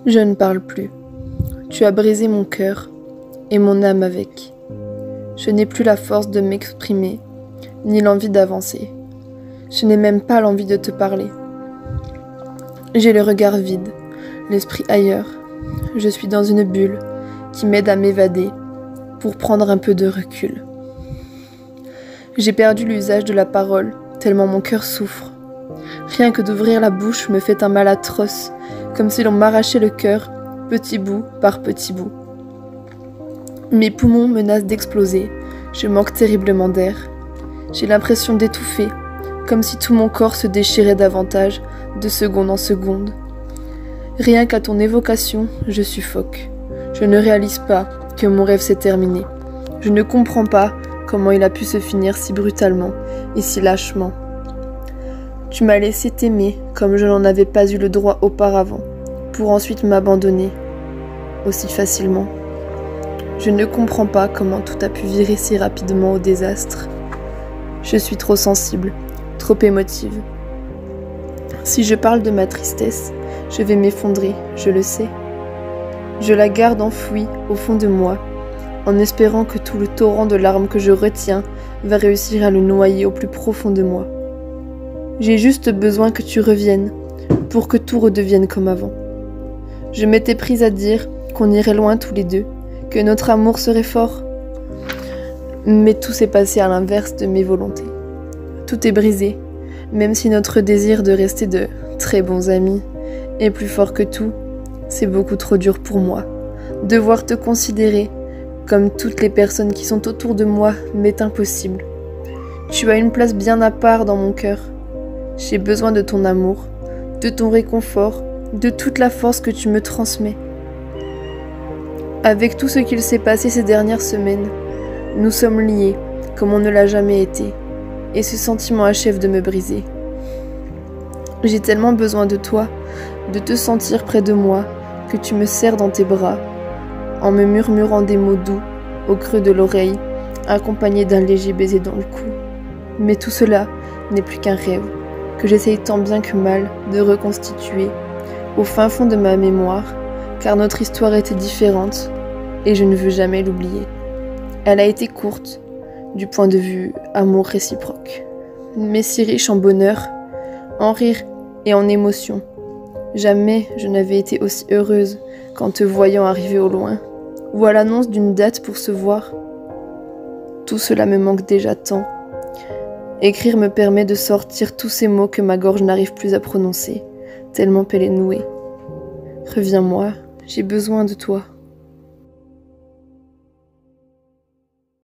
Je ne parle plus. Tu as brisé mon cœur et mon âme avec. Je n'ai plus la force de m'exprimer, ni l'envie d'avancer. Je n'ai même pas l'envie de te parler. J'ai le regard vide, l'esprit ailleurs. Je suis dans une bulle qui m'aide à m'évader pour prendre un peu de recul. J'ai perdu l'usage de la parole, tellement mon cœur souffre. Rien que d'ouvrir la bouche me fait un mal atroce, comme si l'on m'arrachait le cœur, petit bout par petit bout. Mes poumons menacent d'exploser, je manque terriblement d'air. J'ai l'impression d'étouffer, comme si tout mon corps se déchirait davantage, de seconde en seconde. Rien qu'à ton évocation, je suffoque. Je ne réalise pas que mon rêve s'est terminé. Je ne comprends pas comment il a pu se finir si brutalement et si lâchement. Tu m'as laissé t'aimer comme je n'en avais pas eu le droit auparavant, pour ensuite m'abandonner aussi facilement. Je ne comprends pas comment tout a pu virer si rapidement au désastre. Je suis trop sensible, trop émotive. Si je parle de ma tristesse, je vais m'effondrer, je le sais. Je la garde enfouie au fond de moi, en espérant que tout le torrent de larmes que je retiens va réussir à le noyer au plus profond de moi. J'ai juste besoin que tu reviennes, pour que tout redevienne comme avant. Je m'étais prise à dire qu'on irait loin tous les deux, que notre amour serait fort. Mais tout s'est passé à l'inverse de mes volontés. Tout est brisé, même si notre désir de rester de très bons amis est plus fort que tout. C'est beaucoup trop dur pour moi. Devoir te considérer comme toutes les personnes qui sont autour de moi m'est impossible. Tu as une place bien à part dans mon cœur. J'ai besoin de ton amour, de ton réconfort, de toute la force que tu me transmets. Avec tout ce qu'il s'est passé ces dernières semaines, nous sommes liés comme on ne l'a jamais été, et ce sentiment achève de me briser. J'ai tellement besoin de toi, de te sentir près de moi, que tu me serres dans tes bras, en me murmurant des mots doux au creux de l'oreille, accompagnés d'un léger baiser dans le cou. Mais tout cela n'est plus qu'un rêve, que j'essaye tant bien que mal de reconstituer au fin fond de ma mémoire, car notre histoire était différente et je ne veux jamais l'oublier. Elle a été courte, du point de vue amour réciproque, mais si riche en bonheur, en rire et en émotion. Jamais je n'avais été aussi heureuse qu'en te voyant arriver au loin, ou à l'annonce d'une date pour se voir. Tout cela me manque déjà tant. Écrire me permet de sortir tous ces mots que ma gorge n'arrive plus à prononcer, tellement elle est nouée. Reviens-moi, j'ai besoin de toi.